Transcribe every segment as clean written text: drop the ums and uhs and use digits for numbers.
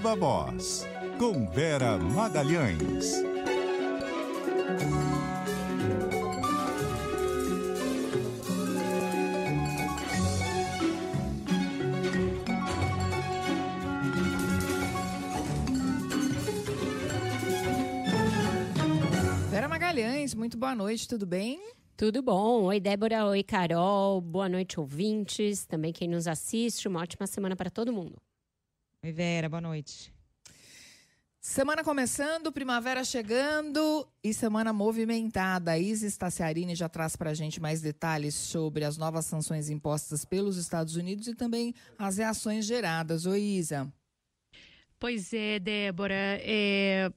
Viva Voz, com Vera Magalhães. Vera Magalhães, muito boa noite, tudo bem? Tudo bom. Oi, Débora. Oi, Carol. Boa noite, ouvintes. Também quem nos assiste. Uma ótima semana para todo mundo. Oi, Vera. Boa noite. Semana começando, primavera chegando e semana movimentada. A Isa Staciarini já traz para a gente mais detalhes sobre as novas sanções impostas pelos Estados Unidos e também as reações geradas. Oi, Isa. Pois é, Débora.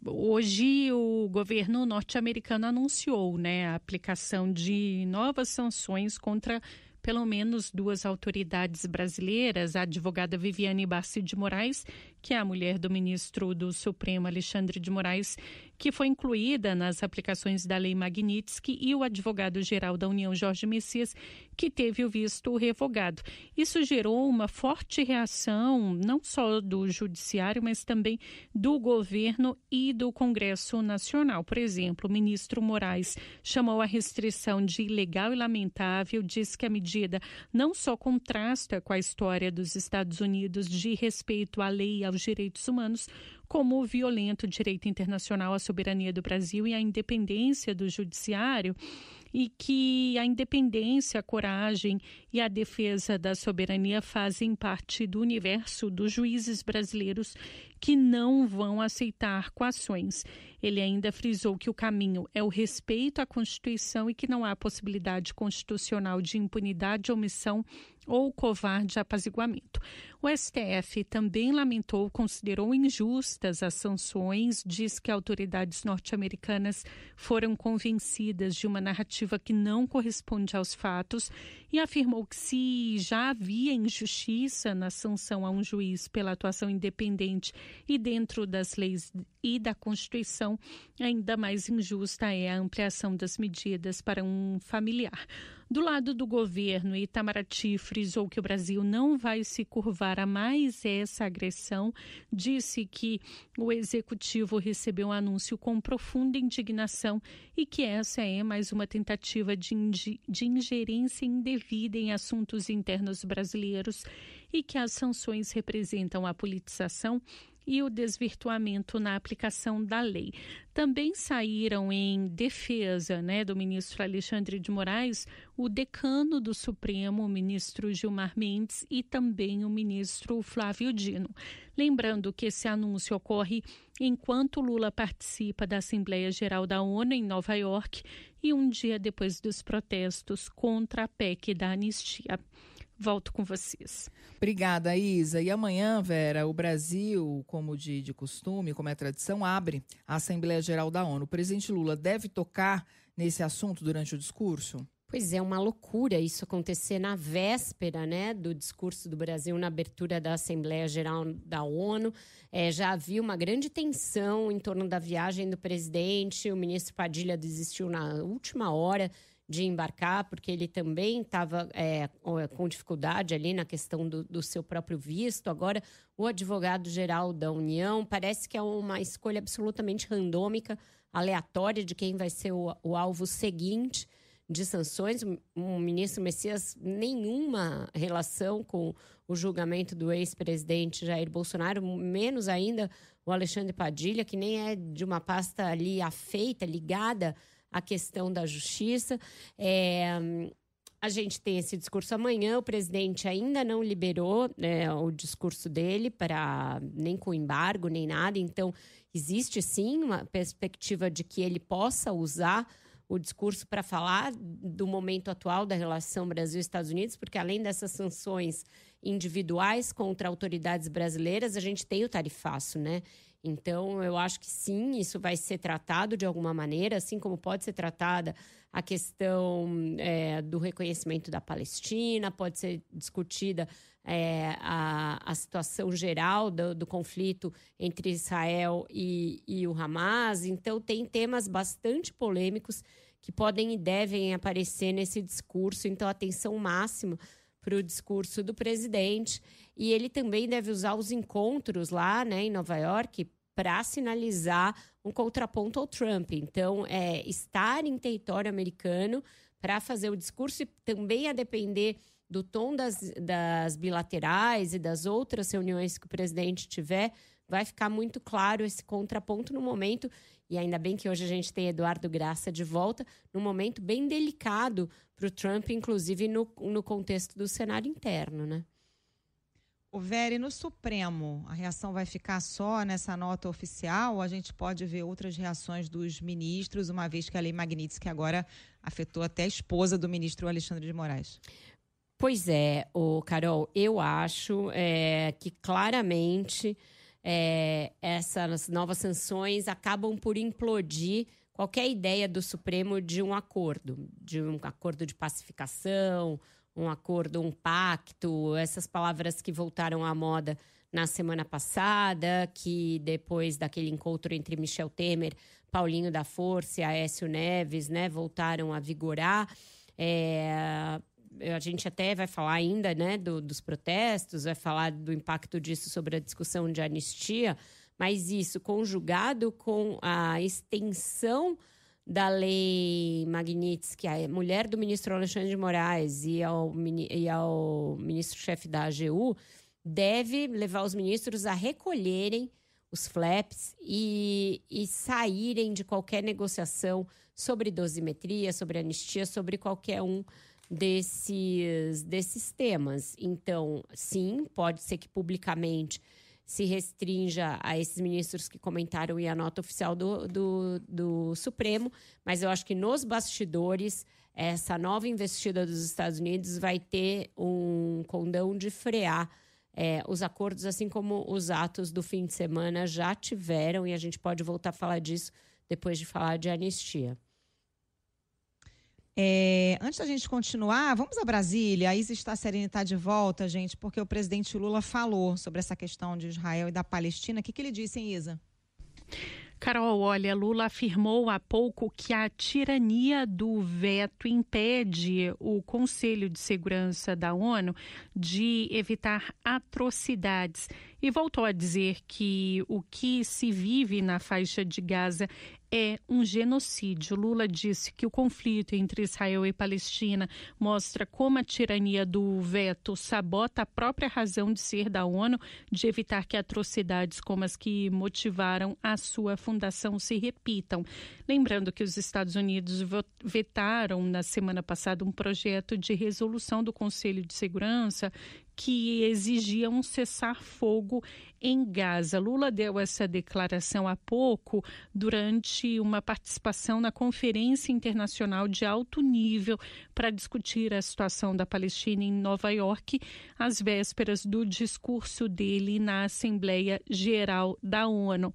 Hoje o governo norte-americano anunciou, a aplicação de novas sanções contra pelo menos duas autoridades brasileiras, a advogada Viviane Barci de Moraes, que é a mulher do ministro do Supremo Alexandre de Moraes, que foi incluída nas aplicações da Lei Magnitsky, e o advogado-geral da União, Jorge Messias, que teve o visto revogado. Isso gerou uma forte reação, não só do judiciário, mas também do governo e do Congresso Nacional. Por exemplo, o ministro Moraes chamou a restrição de ilegal e lamentável, disse que a medida não só contrasta com a história dos Estados Unidos de respeito à lei e aos direitos humanos, como o violento direito internacional à soberania do Brasil e à independência do judiciário, e que a independência, a coragem e a defesa da soberania fazem parte do universo dos juízes brasileiros que não vão aceitar coações. Ele ainda frisou que o caminho é o respeito à Constituição e que não há possibilidade constitucional de impunidade, omissão ou covarde apaziguamento. O STF também lamentou, considerou injustas as sanções, diz que autoridades norte-americanas foram convencidas de uma narrativa que não corresponde aos fatos e afirmou que se já havia injustiça na sanção a um juiz pela atuação independente e dentro das leis e da Constituição, ainda mais injusta é a ampliação das medidas para um familiar. Do lado do governo, Itamaraty frisou que o Brasil não vai se curvar a mais essa agressão, disse que o executivo recebeu um anúncio com profunda indignação e que essa é mais uma tentativa de ingerência indevida em assuntos internos brasileiros e que as sanções representam a politização e o desvirtuamento na aplicação da lei. Também saíram em defesa do ministro Alexandre de Moraes o decano do Supremo, o ministro Gilmar Mendes, e também o ministro Flávio Dino. Lembrando que esse anúncio ocorre enquanto Lula participa da Assembleia Geral da ONU em Nova York e um dia depois dos protestos contra a PEC da anistia. Volto com vocês. Obrigada, Isa. E amanhã, Vera, o Brasil, como de costume, como é tradição, abre a Assembleia Geral da ONU. O presidente Lula deve tocar nesse assunto durante o discurso? Pois é, uma loucura isso acontecer na véspera, do discurso do Brasil na abertura da Assembleia Geral da ONU. Já havia uma grande tensão em torno da viagem do presidente. O ministro Padilha desistiu na última hora de embarcar, porque ele também estava com dificuldade ali na questão do seu próprio visto. Agora, o advogado-geral da União parece que é uma escolha absolutamente randômica, aleatória de quem vai ser o alvo seguinte de sanções. O ministro Messias, nenhuma relação com o julgamento do ex-presidente Jair Bolsonaro, menos ainda o Alexandre Padilha, que nem é de uma pasta ali afeita, ligada a questão da justiça. A gente tem esse discurso amanhã, o presidente ainda não liberou o discurso dele, nem com embargo, nem nada. Então, existe sim uma perspectiva de que ele possa usar o discurso para falar do momento atual da relação Brasil-Estados Unidos, porque além dessas sanções individuais contra autoridades brasileiras, a gente tem o tarifaço, Então, eu acho que sim, isso vai ser tratado de alguma maneira, assim como pode ser tratada a questão do reconhecimento da Palestina, pode ser discutida a situação geral do conflito entre Israel e o Hamas. Então, tem temas bastante polêmicos que podem e devem aparecer nesse discurso. Então, atenção máxima para o discurso do presidente. E ele também deve usar os encontros lá, né, em Nova York para sinalizar um contraponto ao Trump. Então, estar em território americano para fazer o discurso e também a depender do tom das bilaterais e das outras reuniões que o presidente tiver, vai ficar muito claro esse contraponto no momento, e ainda bem que hoje a gente tem Eduardo Graça de volta, num momento bem delicado para o Trump, inclusive no contexto do cenário interno, né? O Vera, e no Supremo, a reação vai ficar só nessa nota oficial ou a gente pode ver outras reações dos ministros, uma vez que a Lei Magnitsky agora afetou até a esposa do ministro Alexandre de Moraes? Pois é, Carol, eu acho que claramente essas novas sanções acabam por implodir qualquer ideia do Supremo de um acordo de pacificação, um acordo, um pacto, essas palavras que voltaram à moda na semana passada, que depois daquele encontro entre Michel Temer, Paulinho da Força e Aécio Neves, né, voltaram a vigorar. A gente até vai falar ainda, né, dos protestos, vai falar do impacto disso sobre a discussão de anistia, mas isso conjugado com a extensão da Lei Magnitsky, a mulher do ministro Alexandre de Moraes e ao ministro-chefe da AGU, deve levar os ministros a recolherem os flaps e saírem de qualquer negociação sobre dosimetria, sobre anistia, sobre qualquer um desses temas. Então, sim, pode ser que publicamente se restrinja a esses ministros que comentaram e a nota oficial do Supremo, mas eu acho que nos bastidores, essa nova investida dos Estados Unidos vai ter um condão de frear os acordos, assim como os atos do fim de semana já tiveram, e a gente pode voltar a falar disso depois de falar de anistia. Antes da gente continuar, vamos a Brasília. A Isa Staciarini está de volta, gente, porque o presidente Lula falou sobre essa questão de Israel e da Palestina. O que ele disse, hein, Isa? Carol, olha, Lula afirmou há pouco que a tirania do veto impede o Conselho de Segurança da ONU de evitar atrocidades e voltou a dizer que o que se vive na faixa de Gaza é um genocídio. Lula disse que o conflito entre Israel e Palestina mostra como a tirania do veto sabota a própria razão de ser da ONU de evitar que atrocidades como as que motivaram a sua fundação se repitam. Lembrando que os Estados Unidos vetaram na semana passada um projeto de resolução do Conselho de Segurança que exigia um cessar-fogo em Gaza. Lula deu essa declaração há pouco durante uma participação na Conferência Internacional de Alto Nível para discutir a situação da Palestina em Nova York, às vésperas do discurso dele na Assembleia Geral da ONU.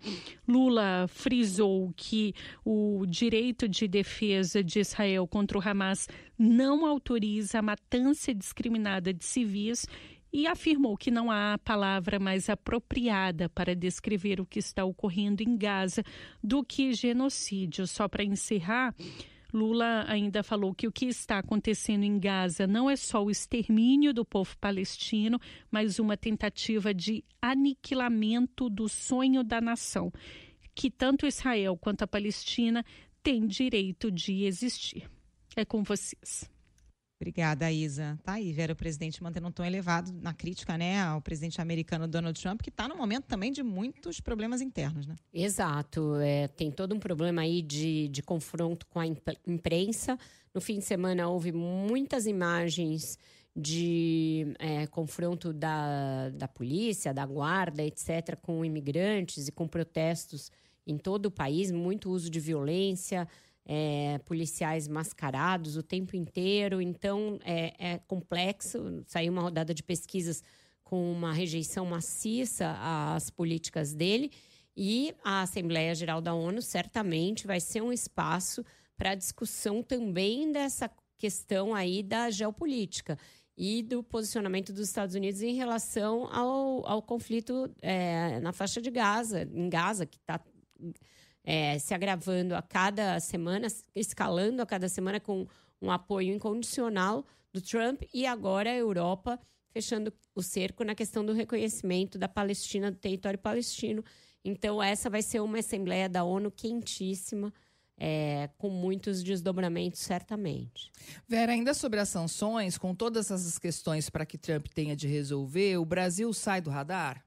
Lula frisou que o direito de defesa de Israel contra o Hamas não autoriza a matança discriminada de civis e afirmou que não há palavra mais apropriada para descrever o que está ocorrendo em Gaza do que genocídio. Só para encerrar, Lula ainda falou que o que está acontecendo em Gaza não é só o extermínio do povo palestino, mas uma tentativa de aniquilamento do sonho da nação, que tanto Israel quanto a Palestina têm direito de existir. É com vocês. Obrigada, Isa. Tá aí, Vera, o presidente mantendo um tom elevado na crítica, né, ao presidente americano Donald Trump, que está no momento também de muitos problemas internos, né? Exato. Tem todo um problema aí de confronto com a imprensa. No fim de semana houve muitas imagens de confronto da polícia, da guarda, etc., com imigrantes e com protestos em todo o país, muito uso de violência, policiais mascarados o tempo inteiro. Então, é complexo. Saiu uma rodada de pesquisas com uma rejeição maciça às políticas dele, e a Assembleia Geral da ONU certamente vai ser um espaço para discussão também dessa questão aí da geopolítica e do posicionamento dos Estados Unidos em relação ao conflito na faixa de Gaza, em Gaza, que está se agravando a cada semana, escalando a cada semana com um apoio incondicional do Trump, e agora a Europa fechando o cerco na questão do reconhecimento da Palestina, do território palestino. Então, essa vai ser uma Assembleia da ONU quentíssima, com muitos desdobramentos, certamente. Vera, ainda sobre as sanções, com todas essas questões para que Trump tenha de resolver, o Brasil sai do radar?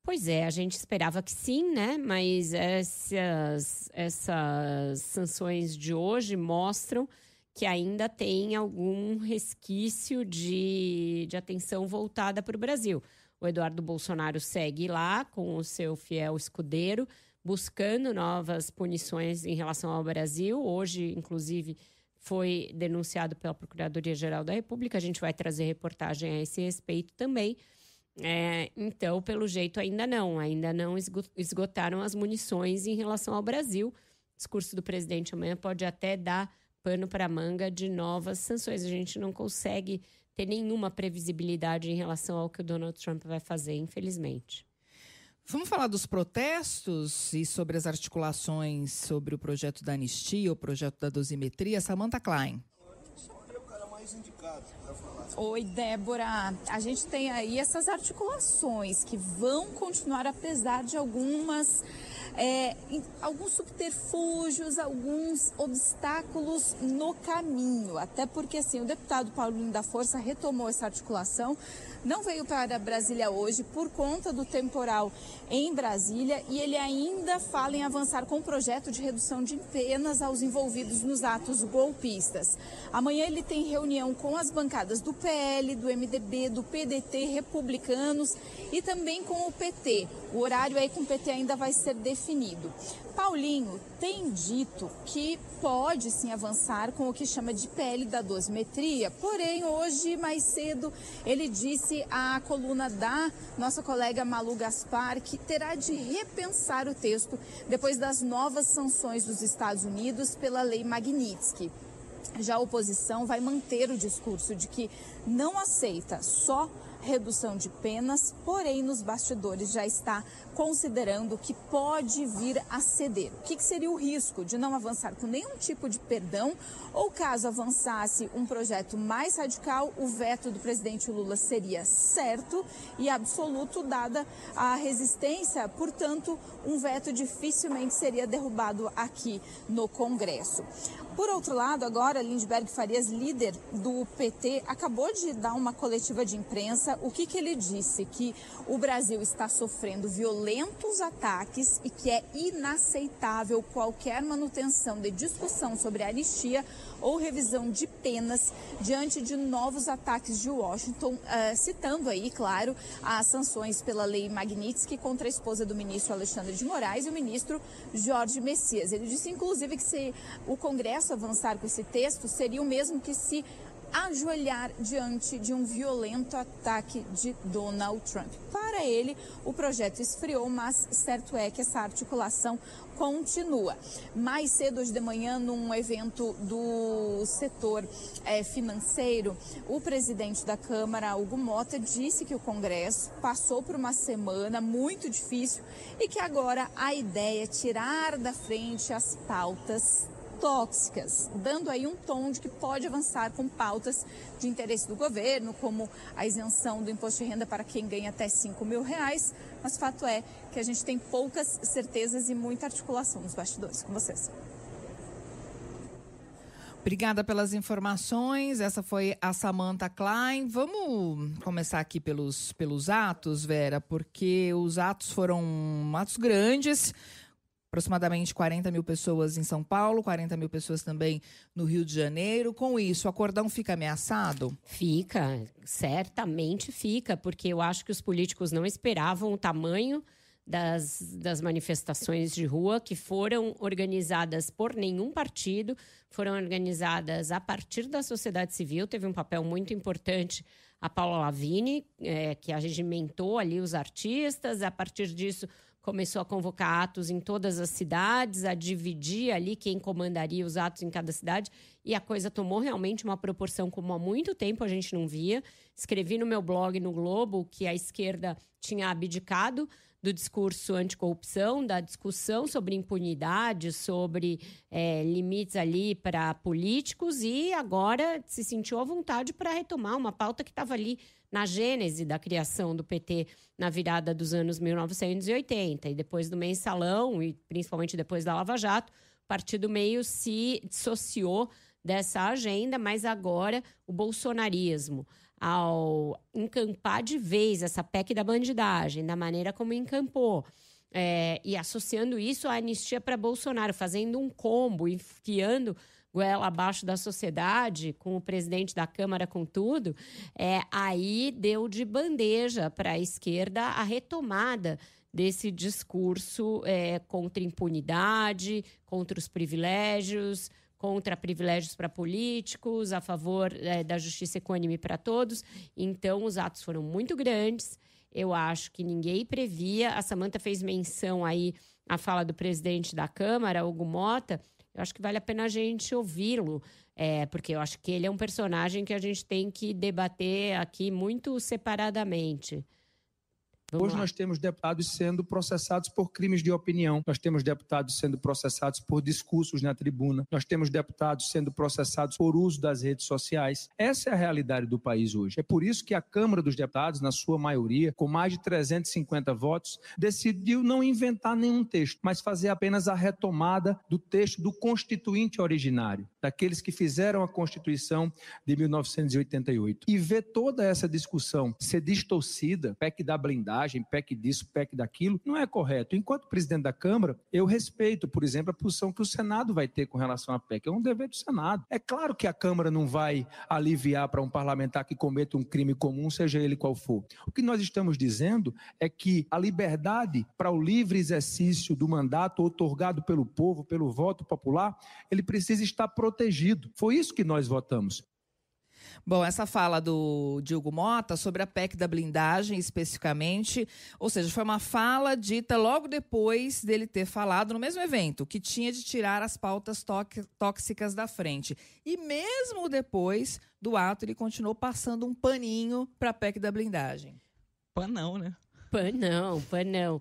Pois é, a gente esperava que sim, né? Mas essas sanções de hoje mostram que ainda tem algum resquício de atenção voltada para o Brasil. O Eduardo Bolsonaro segue lá com o seu fiel escudeiro, buscando novas punições em relação ao Brasil. Hoje, inclusive, foi denunciado pela Procuradoria-Geral da República. A gente vai trazer reportagem a esse respeito também. Então, pelo jeito, ainda não esgotaram as munições em relação ao Brasil. O discurso do presidente amanhã pode até dar pano para a manga de novas sanções. A gente não consegue ter nenhuma previsibilidade em relação ao que o Donald Trump vai fazer, infelizmente. Vamos falar dos protestos e sobre as articulações sobre o projeto da anistia, o projeto da dosimetria. Samantha Klein. Oi, Débora. A gente tem aí essas articulações que vão continuar apesar de alguns subterfúgios, alguns obstáculos no caminho. Até porque, assim, o deputado Paulinho da Força retomou essa articulação, não veio para Brasília hoje por conta do temporal em Brasília e ele ainda fala em avançar com o projeto de redução de penas aos envolvidos nos atos golpistas. Amanhã ele tem reunião com as bancadas do PL, do MDB, do PDT, republicanos e também com o PT. O horário aí com o PT ainda vai ser definido. Paulinho tem dito que pode sim avançar com o que chama de PL da dosimetria, porém hoje mais cedo ele disse à coluna da nossa colega Malu Gaspar que terá de repensar o texto depois das novas sanções dos Estados Unidos pela lei Magnitsky. Já a oposição vai manter o discurso de que não aceita só redução de penas, porém nos bastidores já está considerando que pode vir a ceder. O que seria o risco de não avançar com nenhum tipo de perdão ou caso avançasse um projeto mais radical, o veto do presidente Lula seria certo e absoluto, dada a resistência, portanto, um veto dificilmente seria derrubado aqui no Congresso. Por outro lado, agora, Lindbergh Farias, líder do PT, acabou de dar uma coletiva de imprensa. O que ele disse? Que o Brasil está sofrendo violentos ataques e que é inaceitável qualquer manutenção de discussão sobre anistia ou revisão de penas diante de novos ataques de Washington, citando aí, claro, as sanções pela lei Magnitsky contra a esposa do ministro Alexandre de Moraes e o ministro Jorge Messias. Ele disse, inclusive, que se o Congresso avançar com esse texto, seria o mesmo que se ajoelhar diante de um violento ataque de Donald Trump. Para ele, o projeto esfriou, mas certo é que essa articulação continua. Mais cedo, hoje de manhã, num evento do setor financeiro, o presidente da Câmara, Hugo Mota, disse que o Congresso passou por uma semana muito difícil e que agora a ideia é tirar da frente as pautas tóxicas, dando aí um tom de que pode avançar com pautas de interesse do governo, como a isenção do imposto de renda para quem ganha até R$5 mil, mas fato é que a gente tem poucas certezas e muita articulação nos bastidores. Com vocês. Obrigada pelas informações. Essa foi a Samantha Klein. Vamos começar aqui pelos atos, Vera, porque os atos foram atos grandes. Aproximadamente 40 mil pessoas em São Paulo, 40 mil pessoas também no Rio de Janeiro. Com isso, o acordão fica ameaçado? Fica, certamente fica, porque eu acho que os políticos não esperavam o tamanho das manifestações de rua, que foram organizadas por nenhum partido, foram organizadas a partir da sociedade civil. Teve um papel muito importante a Paula Lavigne, que arregimentou ali os artistas. A partir disso, começou a convocar atos em todas as cidades, a dividir ali quem comandaria os atos em cada cidade, e a coisa tomou realmente uma proporção como há muito tempo a gente não via. Escrevi no meu blog no Globo que a esquerda tinha abdicado do discurso anticorrupção, da discussão sobre impunidade, sobre limites ali para políticos, e agora se sentiu à vontade para retomar uma pauta que estava ali na gênese da criação do PT na virada dos anos 1980. E depois do mensalão, e principalmente depois da Lava Jato, o partido meio se dissociou dessa agenda, mas agora o bolsonarismo, ao encampar de vez essa PEC da bandidagem, da maneira como encampou, e associando isso à anistia para Bolsonaro, fazendo um combo, enfiando goela abaixo da sociedade, com o presidente da Câmara, com tudo, aí deu de bandeja para a esquerda a retomada desse discurso contra impunidade, contra os privilégios, contra privilégios para políticos, a favor da justiça equânime para todos. Então, os atos foram muito grandes. Eu acho que ninguém previa. A Samantha fez menção aí à fala do presidente da Câmara, Hugo Mota. Eu acho que vale a pena a gente ouvi-lo, porque eu acho que ele é um personagem que a gente tem que debater aqui muito separadamente. Hoje nós temos deputados sendo processados por crimes de opinião, nós temos deputados sendo processados por discursos na tribuna, nós temos deputados sendo processados por uso das redes sociais. Essa é a realidade do país hoje. É por isso que a Câmara dos Deputados, na sua maioria, com mais de 350 votos, decidiu não inventar nenhum texto, mas fazer apenas a retomada do texto do Constituinte originário, daqueles que fizeram a Constituição de 1988. E ver toda essa discussão ser distorcida, PEC da blindagem, PEC disso, PEC daquilo, não é correto. Enquanto presidente da Câmara, eu respeito, por exemplo, a posição que o Senado vai ter com relação à PEC. É um dever do Senado. É claro que a Câmara não vai aliviar para um parlamentar que cometa um crime comum, seja ele qual for. O que nós estamos dizendo é que a liberdade para o livre exercício do mandato outorgado pelo povo, pelo voto popular, ele precisa estar protegido. Foi isso que nós votamos. Bom, essa fala de Hugo Mota sobre a PEC da blindagem especificamente, ou seja, foi uma fala dita logo depois dele ter falado no mesmo evento que tinha de tirar as pautas tóxicas da frente. E mesmo depois do ato, ele continuou passando um paninho para a PEC da blindagem. Panão, né? Panão.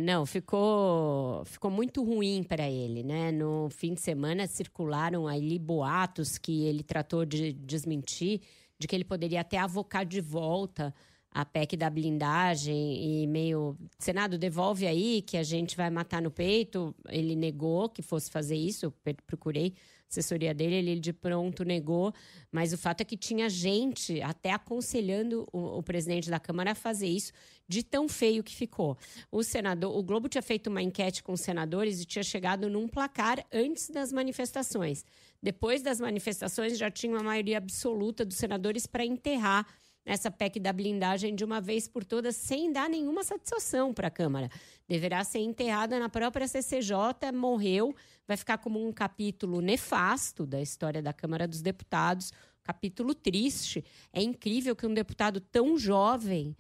Não, ficou muito ruim para ele, né? No fim de semana circularam ali boatos que ele tratou de desmentir, de que ele poderia até avocar de volta a PEC da blindagem e meio... Senado, devolve aí que a gente vai matar no peito. Ele negou que fosse fazer isso, eu procurei assessoria dele, ele de pronto negou, mas o fato é que tinha gente até aconselhando o presidente da Câmara a fazer isso, de tão feio que ficou. O Globo tinha feito uma enquete com os senadores e tinha chegado num placar antes das manifestações. Depois das manifestações, já tinha uma maioria absoluta dos senadores para enterrar essa PEC da blindagem de uma vez por todas, sem dar nenhuma satisfação para a Câmara. Deverá ser enterrada na própria CCJ, morreu, vai ficar como um capítulo nefasto da história da Câmara dos Deputados, capítulo triste. É incrível que um deputado tão jovem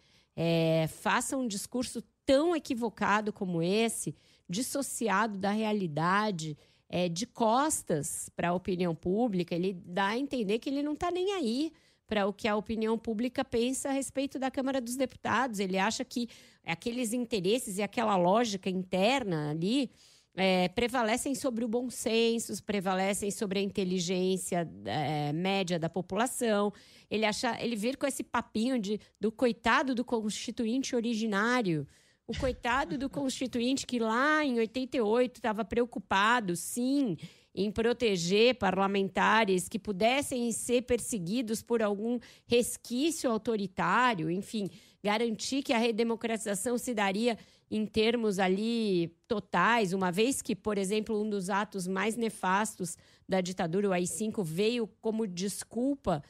faça um discurso tão equivocado como esse, dissociado da realidade, de costas para a opinião pública. Ele dá a entender que ele não está nem aí para o que a opinião pública pensa a respeito da Câmara dos Deputados. Ele acha que aqueles interesses e aquela lógica interna ali prevalecem sobre o bom senso, prevalecem sobre a inteligência média da população. Ele vir com esse papinho do coitado do constituinte originário, o coitado do constituinte que lá em 88 estava preocupado, sim, em proteger parlamentares que pudessem ser perseguidos por algum resquício autoritário, enfim, garantir que a redemocratização se daria em termos ali totais, uma vez que, por exemplo, um dos atos mais nefastos da ditadura, o AI-5, veio como desculpa,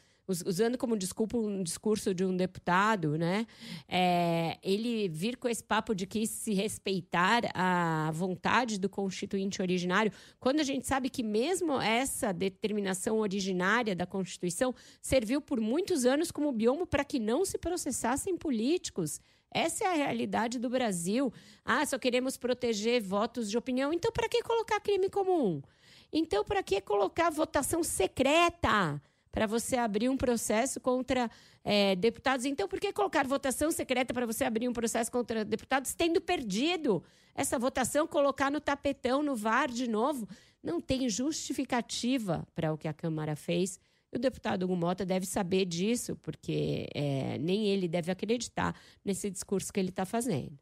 usando como desculpa um discurso de um deputado, né? Ele vir com esse papo de que se respeitar a vontade do constituinte originário, quando a gente sabe que mesmo essa determinação originária da Constituição serviu por muitos anos como biombo para que não se processassem políticos. Essa é a realidade do Brasil. Só queremos proteger votos de opinião. Então, para que colocar crime comum? Então, para que colocar votação secreta? Para você abrir um processo contra deputados. Então, por que colocar votação secreta para você abrir um processo contra deputados tendo perdido essa votação, colocar no tapetão, no VAR de novo? Não tem justificativa para o que a Câmara fez. E o deputado Hugo Mota deve saber disso, porque nem ele deve acreditar nesse discurso que ele está fazendo.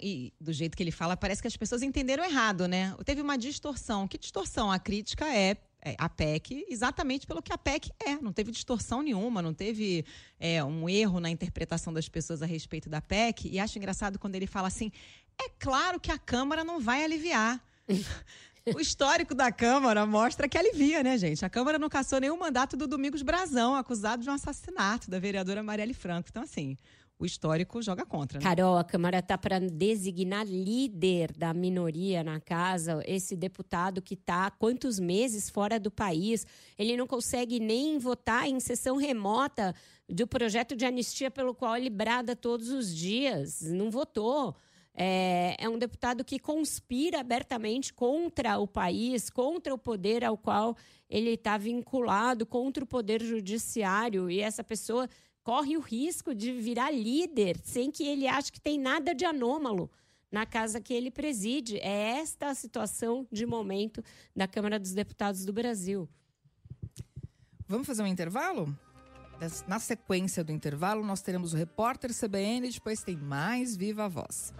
E do jeito que ele fala, parece que as pessoas entenderam errado, né? Teve uma distorção. Que distorção? A crítica é a PEC exatamente pelo que a PEC é. Não teve distorção nenhuma, não teve um erro na interpretação das pessoas a respeito da PEC. E acho engraçado quando ele fala assim, é claro que a Câmara não vai aliviar. O histórico da Câmara mostra que alivia, né, gente? A Câmara não cassou nenhum mandato do Domingos Brazão, acusado de um assassinato da vereadora Marielle Franco. Então, assim, o histórico joga contra, né? Carol, a Câmara está para designar líder da minoria na casa, esse deputado que está há quantos meses fora do país. Ele não consegue nem votar em sessão remota do projeto de anistia pelo qual ele brada todos os dias. Não votou. É um deputado que conspira abertamente contra o país, contra o poder ao qual ele está vinculado, contra o poder judiciário. E essa pessoa corre o risco de virar líder sem que ele ache que tem nada de anômalo na casa que ele preside. É esta a situação de momento da Câmara dos Deputados do Brasil. Vamos fazer um intervalo? Na sequência do intervalo, nós teremos o repórter CBN e depois tem mais Viva a Voz.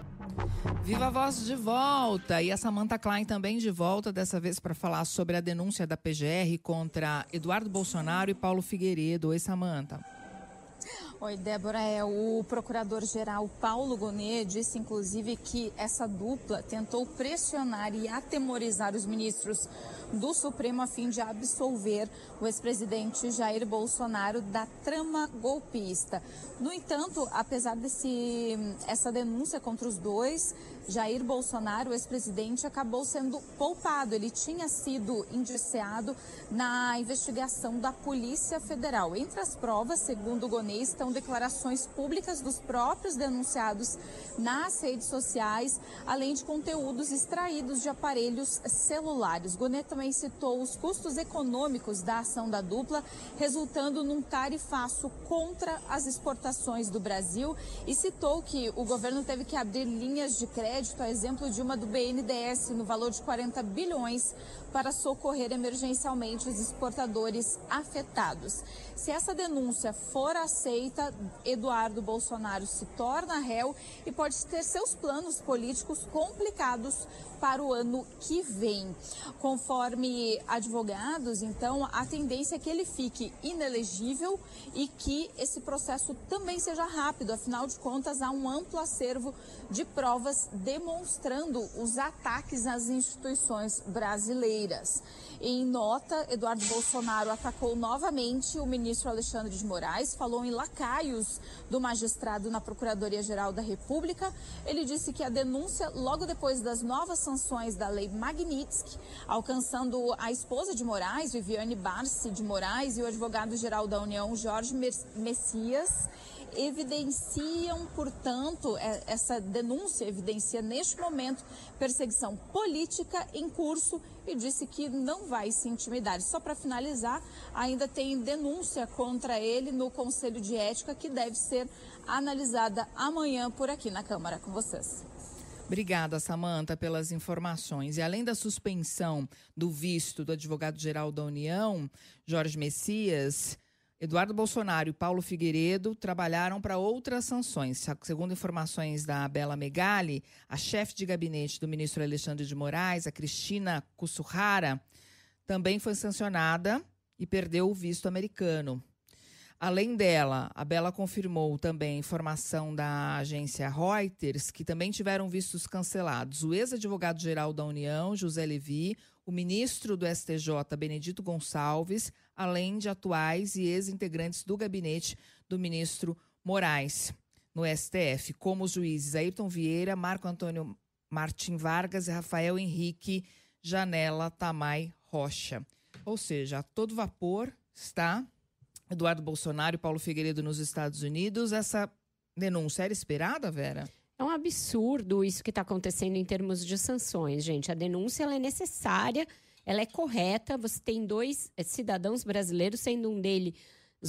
Viva a Voz de volta e a Samantha Klein também de volta, dessa vez para falar sobre a denúncia da PGR contra Eduardo Bolsonaro e Paulo Figueiredo. Oi, Samantha. Oi, Débora. O procurador-geral Paulo Gonet disse, inclusive, que essa dupla tentou pressionar e atemorizar os ministros do Supremo a fim de absolver o ex-presidente Jair Bolsonaro da trama golpista. No entanto, apesar essa denúncia contra os dois, Jair Bolsonaro, o ex-presidente, acabou sendo poupado. Ele tinha sido indiciado na investigação da Polícia Federal. Entre as provas, segundo o Gonet, estão declarações públicas dos próprios denunciados nas redes sociais, além de conteúdos extraídos de aparelhos celulares. Gonet também citou os custos econômicos da ação da dupla, resultando num tarifaço contra as exportações do Brasil, e citou que o governo teve que abrir linhas de crédito, a exemplo de uma do BNDES, no valor de 40 bilhões, para socorrer emergencialmente os exportadores afetados. Se essa denúncia for aceita, Eduardo Bolsonaro se torna réu e pode ter seus planos políticos complicados para o ano que vem. Conforme advogados, então, a tendência é que ele fique inelegível e que esse processo também seja rápido. Afinal de contas, há um amplo acervo de provas demonstrando os ataques às instituições brasileiras. Em nota, Eduardo Bolsonaro atacou novamente o ministro Alexandre de Moraes, falou em lacaios do magistrado na Procuradoria-Geral da República. Ele disse que a denúncia, logo depois das novas sanções da Lei Magnitsky, alcançando a esposa de Moraes, Viviane Barsi de Moraes, e o advogado-geral da União, Jorge Messias, evidenciam, portanto, essa denúncia evidencia neste momento perseguição política em curso, e disse que não vai se intimidar. Só para finalizar, ainda tem denúncia contra ele no Conselho de Ética, que deve ser analisada amanhã por aqui na Câmara. Com vocês. Obrigada, Samantha, pelas informações. E além da suspensão do visto do advogado-geral da União, Jorge Messias, Eduardo Bolsonaro e Paulo Figueiredo trabalharam para outras sanções. Segundo informações da Bela Megali, a chefe de gabinete do ministro Alexandre de Moraes, a Cristina Kussuhara, também foi sancionada e perdeu o visto americano. Além dela, a Bela confirmou também informação da agência Reuters, que também tiveram vistos cancelados. O ex-advogado-geral da União, José Levi, o ministro do STJ, Benedito Gonçalves, além de atuais e ex-integrantes do gabinete do ministro Moraes no STF, como os juízes Ayrton Vieira, Marco Antônio Martim Vargas e Rafael Henrique Janela Tamay Rocha. Ou seja, a todo vapor está Eduardo Bolsonaro e Paulo Figueiredo nos Estados Unidos. Essa Denúncia era esperada, Vera? É um absurdo isso que está acontecendo em termos de sanções, gente. A denúncia ela é necessária, ela é correta. Você tem 2 cidadãos brasileiros, sendo um deles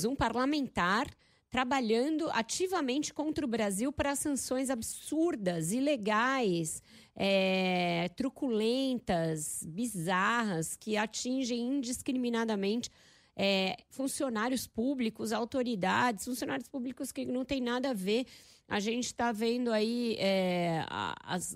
um parlamentar, trabalhando ativamente contra o Brasil para sanções absurdas, ilegais, truculentas, bizarras, que atingem indiscriminadamente funcionários públicos, autoridades, funcionários públicos que não tem nada a ver. A gente está vendo aí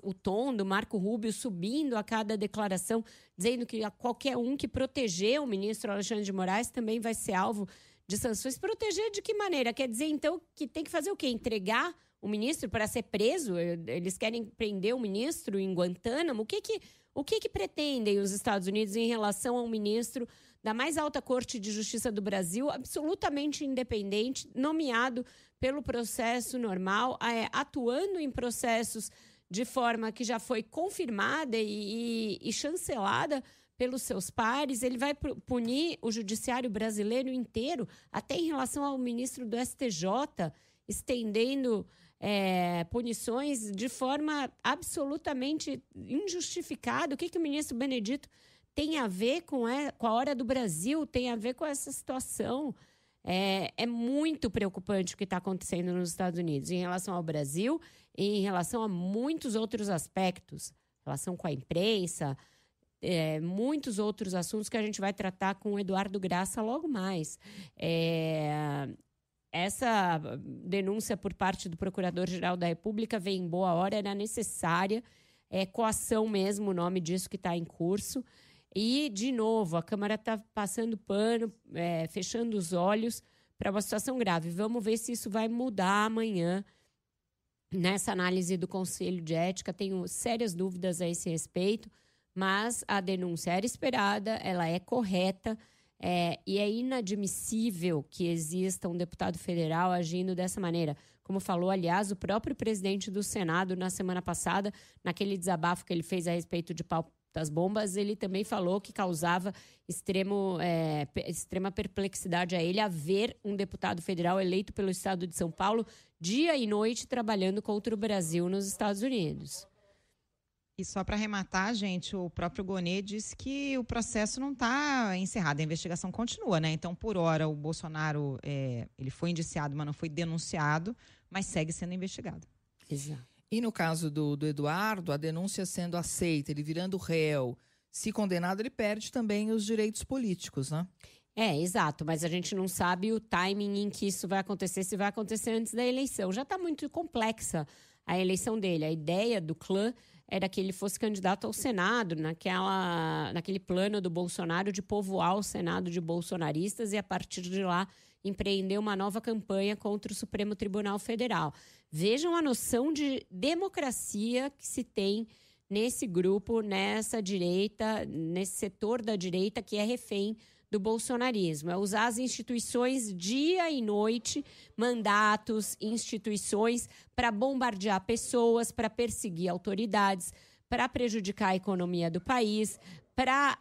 o tom do Marco Rubio subindo a cada declaração, dizendo que qualquer um que proteger o ministro Alexandre de Moraes também vai ser alvo de sanções. Proteger de que maneira? Quer dizer, então, que tem que fazer o quê? Entregar o ministro para ser preso? Eles querem prender o ministro em Guantánamo? O que pretendem os Estados Unidos em relação a um ministro da mais alta Corte de Justiça do Brasil, absolutamente independente, nomeado pelo processo normal, atuando em processos de forma que já foi confirmada e chancelada pelos seus pares? Ele vai punir o judiciário brasileiro inteiro, até em relação ao ministro do STJ, estendendo punições de forma absolutamente injustificada. O que o ministro Benedito tem a ver com a hora do Brasil, tem a ver com essa situação? É muito preocupante o que está acontecendo nos Estados Unidos em relação ao Brasil e em relação a muitos outros aspectos, relação com a imprensa, muitos outros assuntos que a gente vai tratar com o Eduardo Graça logo mais. Essa denúncia por parte do Procurador-Geral da República vem em boa hora, era necessária, coação mesmo o nome disso que está em curso. E, de novo, a Câmara está passando pano, fechando os olhos para uma situação grave. Vamos ver se isso vai mudar amanhã nessa análise do Conselho de Ética. Tenho sérias dúvidas a esse respeito, mas a denúncia era esperada, ela é correta, e é inadmissível que exista um deputado federal agindo dessa maneira. Como falou, aliás, o próprio presidente do Senado na semana passada, naquele desabafo que ele fez a respeito de das bombas, ele também falou que causava extrema perplexidade a ele haver um deputado federal eleito pelo estado de São Paulo dia e noite trabalhando contra o Brasil nos Estados Unidos. E só para arrematar, gente, o próprio Gonê disse que o processo não está encerrado, a investigação continua, né? Então, por hora, o Bolsonaro ele foi indiciado, mas não foi denunciado, mas segue sendo investigado. Exato. E no caso do Eduardo, a denúncia sendo aceita, ele virando réu, se condenado, ele perde também os direitos políticos, né? Exato, mas a gente não sabe o timing em que isso vai acontecer, se vai acontecer antes da eleição. Já está muito complexa a eleição dele. A ideia do clã era que ele fosse candidato ao Senado, naquele plano do Bolsonaro de povoar o Senado de bolsonaristas e, a partir de lá, empreender uma nova campanha contra o Supremo Tribunal Federal. Vejam a noção de democracia que se tem nesse grupo, nessa direita, nesse setor da direita que é refém do bolsonarismo. É usar as instituições dia e noite, mandatos, instituições, para bombardear pessoas, para perseguir autoridades, para prejudicar a economia do país, para,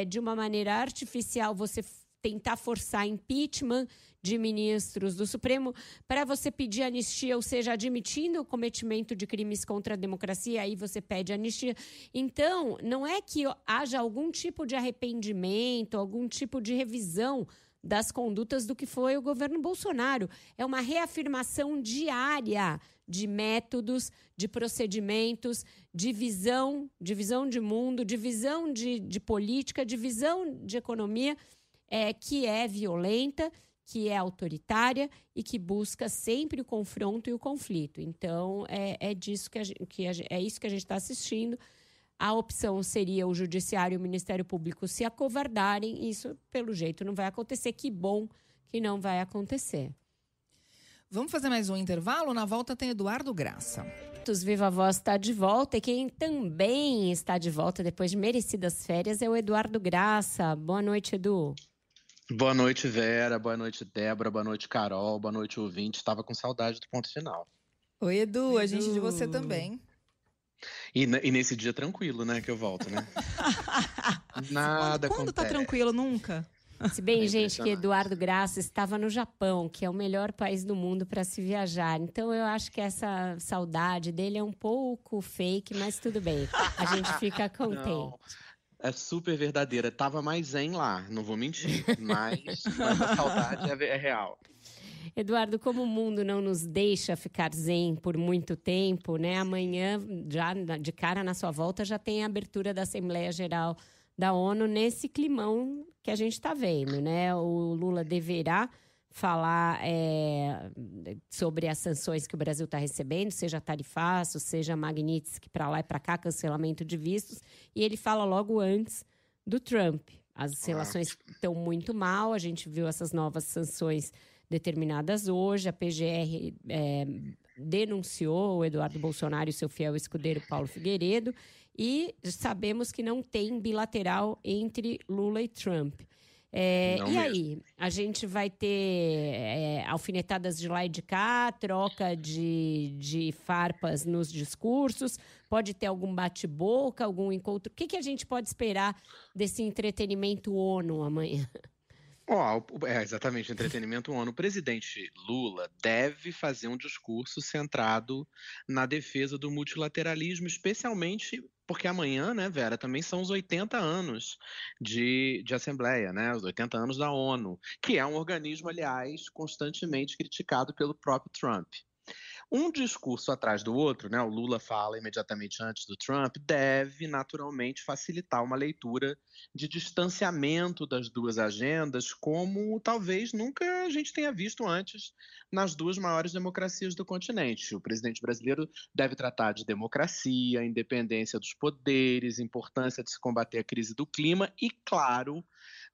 de uma maneira artificial, você tentar forçar impeachment de ministros do Supremo, para você pedir anistia, ou seja, admitindo o cometimento de crimes contra a democracia, aí você pede anistia. Então, não é que haja algum tipo de arrependimento, algum tipo de revisão das condutas do que foi o governo Bolsonaro. É uma reafirmação diária de métodos, de procedimentos, de visão de mundo, de visão de política, de visão de economia, que é violenta, que é autoritária e que busca sempre o confronto e o conflito. Então, é isso que a gente está assistindo. A opção seria o Judiciário e o Ministério Público se acovardarem. Isso, pelo jeito, não vai acontecer. Que bom que não vai acontecer. Vamos fazer mais um intervalo? Na volta tem Eduardo Graça. Viva Voz está de volta, e quem também está de volta depois de merecidas férias é o Eduardo Graça. Boa noite, Edu. Boa noite, Vera. Boa noite, Débora. Boa noite, Carol. Boa noite, ouvinte. Estava com saudade do ponto final. Oi, Edu. A gente de você também. E nesse dia tranquilo, né, que eu volto, né? Nada Quando acontece. tá tranquilo, nunca? Se bem, gente, que Eduardo Graça estava no Japão, que é o melhor país do mundo para se viajar. Então, eu acho que essa saudade dele é um pouco fake, mas tudo bem. A gente fica contente. Não, é super verdadeira. Tava mais zen lá, não vou mentir. Mas a saudade é real. Eduardo, como o mundo não nos deixa ficar zen por muito tempo, né? Amanhã, já de cara na sua volta, já tem a abertura da Assembleia Geral da ONU nesse climão que a gente está vendo, né? O Lula deverá falar sobre as sanções que o Brasil está recebendo, seja tarifaço, seja Magnitsky para lá e para cá, cancelamento de vistos, e ele fala logo antes do Trump. As relações estão muito mal, a gente viu essas novas sanções determinadas hoje, a PGR denunciou o Eduardo Bolsonaro e seu fiel escudeiro Paulo Figueiredo, e sabemos que não tem bilateral entre Lula e Trump. E aí, a gente vai ter alfinetadas de lá e de cá, troca de farpas nos discursos, pode ter algum bate-boca, algum encontro. O que a gente pode esperar desse entretenimento ONU amanhã? Exatamente, entretenimento ONU. O presidente Lula deve fazer um discurso centrado na defesa do multilateralismo, especialmente porque amanhã, né, Vera, também são os 80 anos de Assembleia, né, os 80 anos da ONU, que é um organismo, aliás, constantemente criticado pelo próprio Trump. Um discurso atrás do outro, né? O Lula fala imediatamente antes do Trump, deve naturalmente facilitar uma leitura de distanciamento das duas agendas, como talvez nunca a gente tenha visto antes nas duas maiores democracias do continente. O presidente brasileiro deve tratar de democracia, independência dos poderes, importância de se combater a crise do clima e, claro,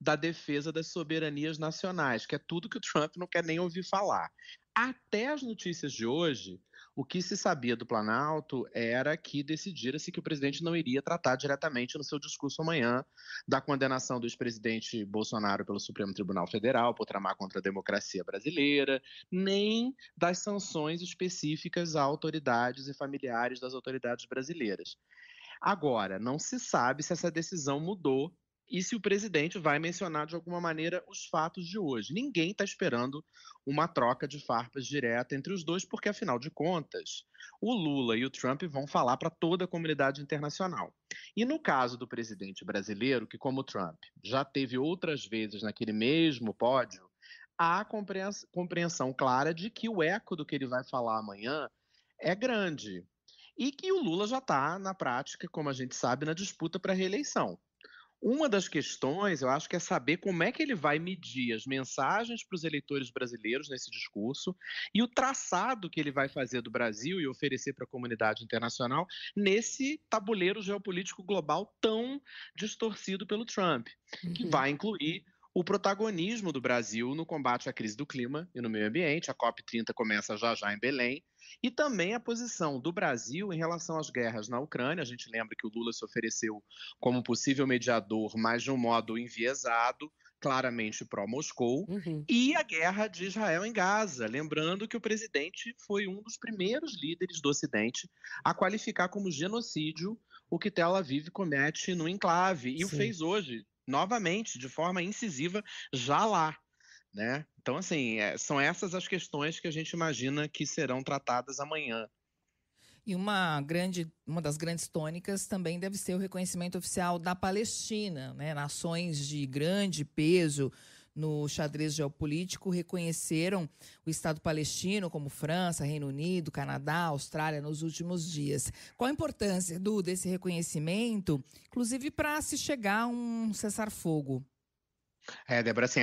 da defesa das soberanias nacionais, que é tudo que o Trump não quer nem ouvir falar. Até as notícias de hoje, o que se sabia do Planalto era que decidira-se que o presidente não iria tratar diretamente no seu discurso amanhã da condenação do ex-presidente Bolsonaro pelo Supremo Tribunal Federal por tramar contra a democracia brasileira, nem das sanções específicas a autoridades e familiares das autoridades brasileiras. Agora, não se sabe se essa decisão mudou e se o presidente vai mencionar de alguma maneira os fatos de hoje. Ninguém está esperando uma troca de farpas direta entre os dois, porque, afinal de contas, o Lula e o Trump vão falar para toda a comunidade internacional. E no caso do presidente brasileiro, que, como o Trump já teve outras vezes naquele mesmo pódio, há compreensão clara de que o eco do que ele vai falar amanhã é grande. E que o Lula já está, na prática, como a gente sabe, na disputa para a reeleição. Uma das questões, eu acho que é saber como é que ele vai medir as mensagens para os eleitores brasileiros nesse discurso e o traçado que ele vai fazer do Brasil e oferecer para a comunidade internacional nesse tabuleiro geopolítico global tão distorcido pelo Trump, que vai incluir o protagonismo do Brasil no combate à crise do clima e no meio ambiente. A COP30 começa já em Belém. E também a posição do Brasil em relação às guerras na Ucrânia. A gente lembra que o Lula se ofereceu como possível mediador, mas de um modo enviesado, claramente pró-Moscou. E a guerra de Israel em Gaza. Lembrando que o presidente foi um dos primeiros líderes do Ocidente a qualificar como genocídio o que Tel Aviv comete no enclave. E o fez hoje, novamente, de forma incisiva, já lá, né? Então, assim, são essas as questões que a gente imagina que serão tratadas amanhã. E uma das grandes tônicas também deve ser o reconhecimento oficial da Palestina, né? Nações de grande peso no xadrez geopolítico reconheceram o Estado palestino, como França, Reino Unido, Canadá, Austrália, nos últimos dias. Qual a importância, Edu, desse reconhecimento, inclusive para se chegar a um cessar-fogo? Débora, assim,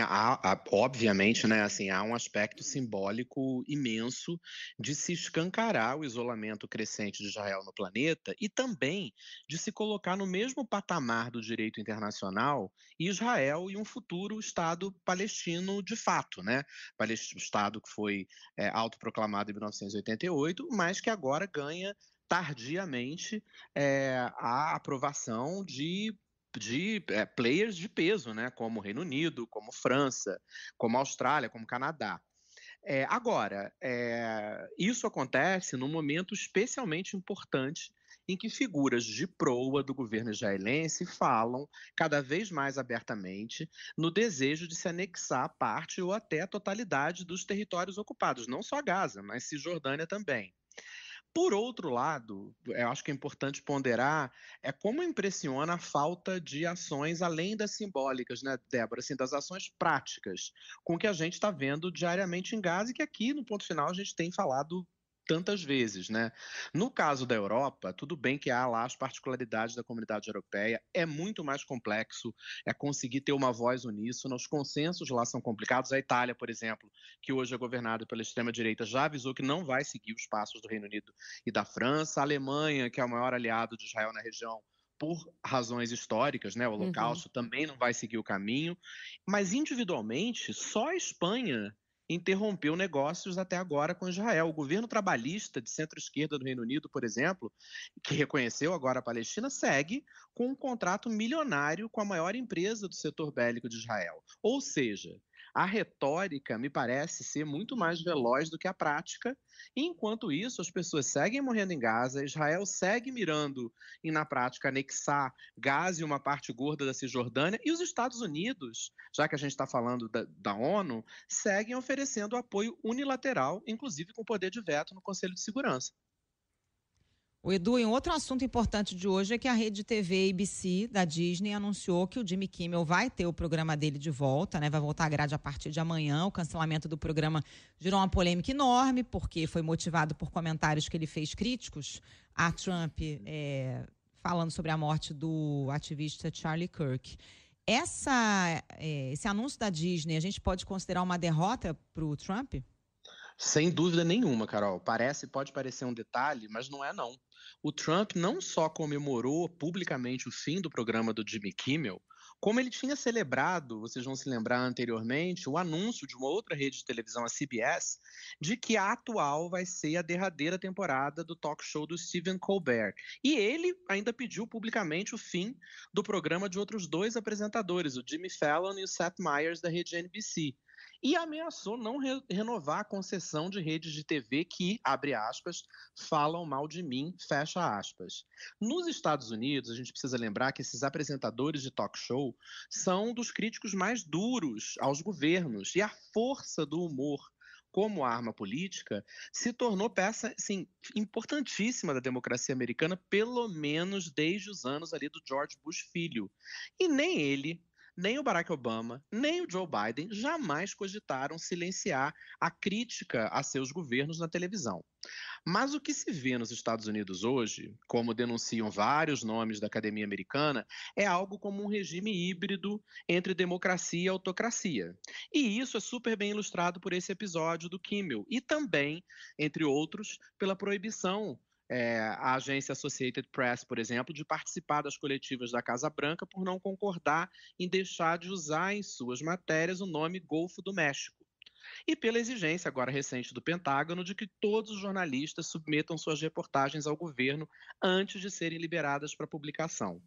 obviamente, né, assim, há um aspecto simbólico imenso de se escancarar o isolamento crescente de Israel no planeta e também de se colocar no mesmo patamar do direito internacional Israel e um futuro Estado palestino de fato, né? O Estado que foi autoproclamado em 1988, mas que agora ganha tardiamente a aprovação de players de peso, né, como o Reino Unido, como França, como Austrália, como Canadá. Agora, isso acontece num momento especialmente importante em que figuras de proa do governo israelense falam cada vez mais abertamente no desejo de se anexar parte ou até a totalidade dos territórios ocupados, não só Gaza, mas Cisjordânia também. Por outro lado, eu acho que é importante ponderar como impressiona a falta de ações além das simbólicas, né, Débora? Assim, das ações práticas, com o que a gente está vendo diariamente em Gaza e que aqui, no ponto final, a gente tem falado tantas vezes, né? No caso da Europa, tudo bem que há lá as particularidades da comunidade europeia, é muito mais complexo, conseguir ter uma voz uníssona, os consensos lá são complicados. A Itália, por exemplo, que hoje é governada pela extrema-direita, já avisou que não vai seguir os passos do Reino Unido e da França. A Alemanha, que é o maior aliado de Israel na região, por razões históricas, né, o Holocausto, também não vai seguir o caminho. Mas, individualmente, só a Espanha interrompeu negócios até agora com Israel. O governo trabalhista de centro-esquerda do Reino Unido, por exemplo, que reconheceu agora a Palestina, segue com um contrato milionário com a maior empresa do setor bélico de Israel. Ou seja, a retórica me parece ser muito mais veloz do que a prática, e enquanto isso as pessoas seguem morrendo em Gaza, Israel segue mirando em, na prática, anexar Gaza e uma parte gorda da Cisjordânia, e os Estados Unidos, já que a gente está falando da ONU, seguem oferecendo apoio unilateral, inclusive com poder de veto no Conselho de Segurança. O Edu, e um outro assunto importante de hoje é que a rede TV ABC da Disney anunciou que o Jimmy Kimmel vai ter o programa dele de volta, né? Vai voltar à grade a partir de amanhã. O cancelamento do programa gerou uma polêmica enorme, porque foi motivado por comentários que ele fez críticos a Trump, falando sobre a morte do ativista Charlie Kirk. Esse anúncio da Disney, a gente pode considerar uma derrota para o Trump? Sem dúvida nenhuma, Carol. Pode parecer um detalhe, mas não é não. O Trump não só comemorou publicamente o fim do programa do Jimmy Kimmel, como ele tinha celebrado, vocês vão se lembrar anteriormente, o anúncio de uma outra rede de televisão, a CBS, de que a atual vai ser a derradeira temporada do talk show do Stephen Colbert. E ele ainda pediu publicamente o fim do programa de outros dois apresentadores, o Jimmy Fallon e o Seth Meyers, da rede NBC. E ameaçou não renovar a concessão de redes de TV que, abre aspas, falam mal de mim, fecha aspas. Nos Estados Unidos, a gente precisa lembrar que esses apresentadores de talk show são dos críticos mais duros aos governos, e a força do humor como arma política se tornou peça, assim, importantíssima da democracia americana, pelo menos desde os anos ali do George Bush filho. E nem ele, nem o Barack Obama, nem o Joe Biden jamais cogitaram silenciar a crítica a seus governos na televisão. Mas o que se vê nos Estados Unidos hoje, como denunciam vários nomes da academia americana, é algo como um regime híbrido entre democracia e autocracia. E isso é super bem ilustrado por esse episódio do Kimmel e também, entre outros, pela proibição a agência Associated Press, por exemplo, de participar das coletivas da Casa Branca por não concordar em deixar de usar em suas matérias o nome Golfo do México. E pela exigência agora recente do Pentágono de que todos os jornalistas submetam suas reportagens ao governo antes de serem liberadas para publicação.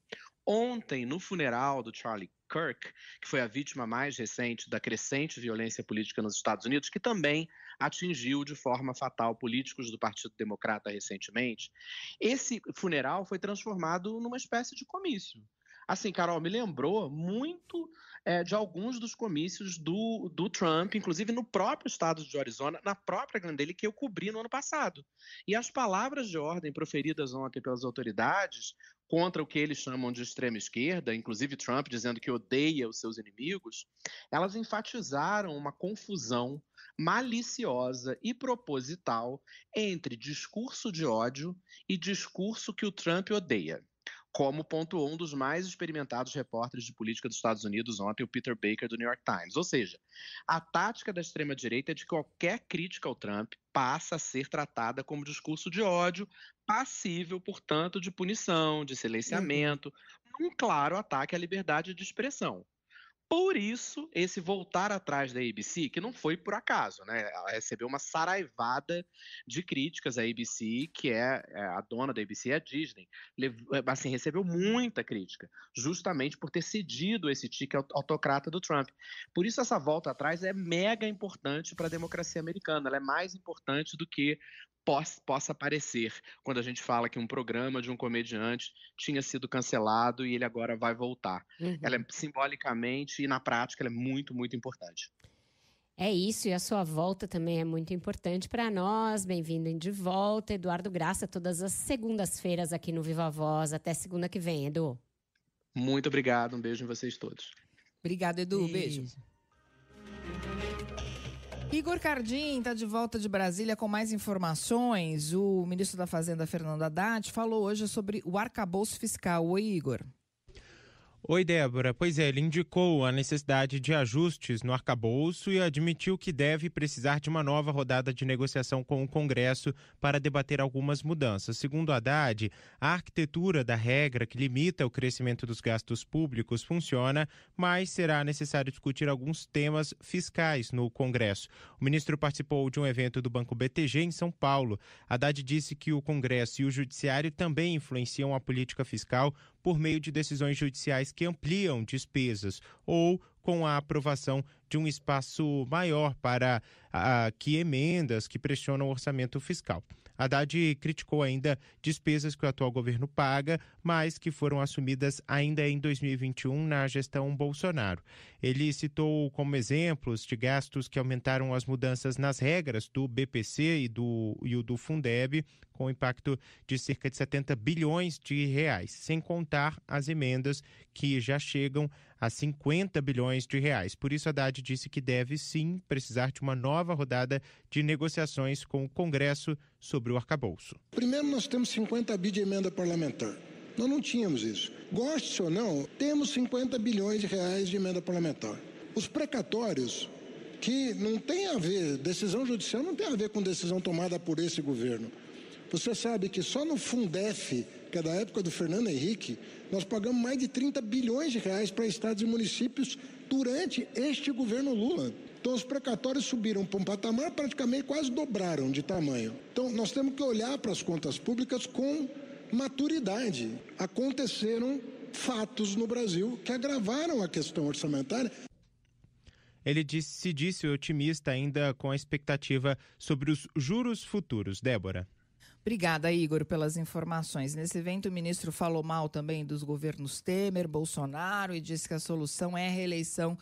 Ontem, no funeral do Charlie Kirk, que foi a vítima mais recente da crescente violência política nos Estados Unidos, que também atingiu de forma fatal políticos do Partido Democrata recentemente, esse funeral foi transformado numa espécie de comício. Assim, Carol, me lembrou muito de alguns dos comícios do Trump, inclusive no próprio estado de Arizona, na própria grande dele, que eu cobri no ano passado. E as palavras de ordem proferidas ontem pelas autoridades contra o que eles chamam de extrema esquerda, inclusive Trump dizendo que odeia os seus inimigos, elas enfatizaram uma confusão maliciosa e proposital entre discurso de ódio e discurso que o Trump odeia, como pontuou um dos mais experimentados repórteres de política dos Estados Unidos ontem, o Peter Baker, do New York Times. Ou seja, a tática da extrema-direita é de que qualquer crítica ao Trump passa a ser tratada como discurso de ódio, passível, portanto, de punição, de silenciamento, num claro ataque à liberdade de expressão. Por isso, esse voltar atrás da ABC, que não foi por acaso, né? Ela recebeu uma saraivada de críticas. A ABC, que é a dona da ABC, é a Disney, assim, recebeu muita crítica, justamente por ter cedido esse tique autocrata do Trump. Por isso, essa volta atrás é mega importante para a democracia americana. Ela é mais importante do que possa parecer quando a gente fala que um programa de um comediante tinha sido cancelado e ele agora vai voltar. Ela é simbolicamente e na prática ela é muito, muito importante. É isso, e a sua volta também é muito importante para nós. Bem-vindo de volta, Eduardo Graça, todas as segundas-feiras aqui no Viva Voz. Até segunda que vem, Edu. Muito obrigado, um beijo em vocês todos. Obrigado, Edu, beijo. Igor Cardim está de volta de Brasília com mais informações. O ministro da Fazenda, Fernando Haddad, falou hoje sobre o arcabouço fiscal. Oi, Igor. Oi, Débora. Pois é, ele indicou a necessidade de ajustes no arcabouço e admitiu que deve precisar de uma nova rodada de negociação com o Congresso para debater algumas mudanças. Segundo Haddad, a arquitetura da regra que limita o crescimento dos gastos públicos funciona, mas será necessário discutir alguns temas fiscais no Congresso. O ministro participou de um evento do Banco BTG em São Paulo. Haddad disse que o Congresso e o Judiciário também influenciam a política fiscal por meio de decisões judiciais que ampliam despesas ou com a aprovação de um espaço maior para que emendas que pressionam o orçamento fiscal. Haddad criticou ainda despesas que o atual governo paga, mas que foram assumidas ainda em 2021 na gestão Bolsonaro. Ele citou como exemplos de gastos que aumentaram as mudanças nas regras do BPC e do Fundeb, com impacto de cerca de 70 bilhões de reais, sem contar as emendas que já chegam a 50 bilhões de reais. Por isso, Haddad disse que deve sim precisar de uma nova rodada de negociações com o Congresso sobre o arcabouço. Primeiro, nós temos 50 bi de emenda parlamentar. Nós não tínhamos isso. Goste ou não, temos 50 bilhões de reais de emenda parlamentar. Os precatórios, que não tem a ver, decisão judicial não tem a ver com decisão tomada por esse governo. Você sabe que só no Fundef, que é da época do Fernando Henrique, nós pagamos mais de 30 bilhões de reais para estados e municípios durante este governo Lula. Então, os precatórios subiram para um patamar, praticamente quase dobraram de tamanho. Então, nós temos que olhar para as contas públicas com maturidade. Aconteceram fatos no Brasil que agravaram a questão orçamentária. Ele se disse otimista ainda com a expectativa sobre os juros futuros. Débora. Obrigada, Igor, pelas informações. Nesse evento, o ministro falou mal também dos governos Temer, Bolsonaro e disse que a solução é a reeleição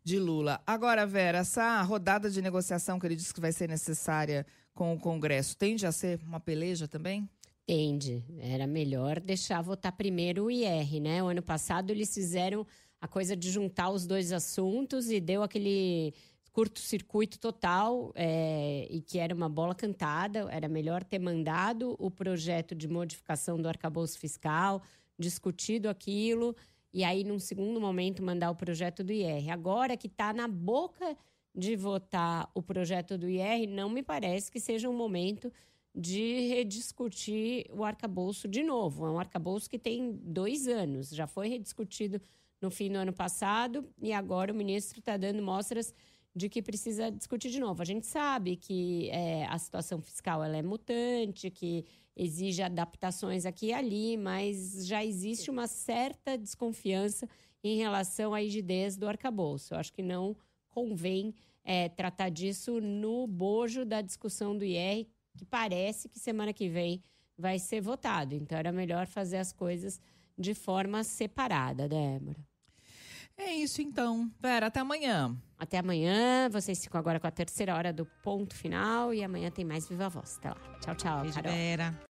de Lula. Agora, Vera, essa rodada de negociação que ele disse que vai ser necessária com o Congresso, tende a ser uma peleja também? Tende. Era melhor deixar votar primeiro o IR, né? O ano passado eles fizeram a coisa de juntar os dois assuntos e deu aquele curto-circuito total, e que era uma bola cantada. Era melhor ter mandado o projeto de modificação do arcabouço fiscal, discutido aquilo, e aí, num segundo momento, mandar o projeto do IR. Agora que está na boca de votar o projeto do IR, não me parece que seja um momento de rediscutir o arcabouço de novo. É um arcabouço que tem 2 anos, já foi rediscutido no fim do ano passado, e agora o ministro está dando mostras de que precisa discutir de novo. A gente sabe que a situação fiscal ela é mutante, que exige adaptações aqui e ali, mas já existe uma certa desconfiança em relação à rigidez do arcabouço. Eu acho que não convém tratar disso no bojo da discussão do IR, que parece que semana que vem vai ser votado. Então, era melhor fazer as coisas de forma separada, Débora. É isso, então. Vera, até amanhã. Até amanhã. Vocês ficam agora com a terceira hora do Ponto Final e amanhã tem mais Viva Voz. Até lá. Tchau, tchau, Beijo, Carol. Vera.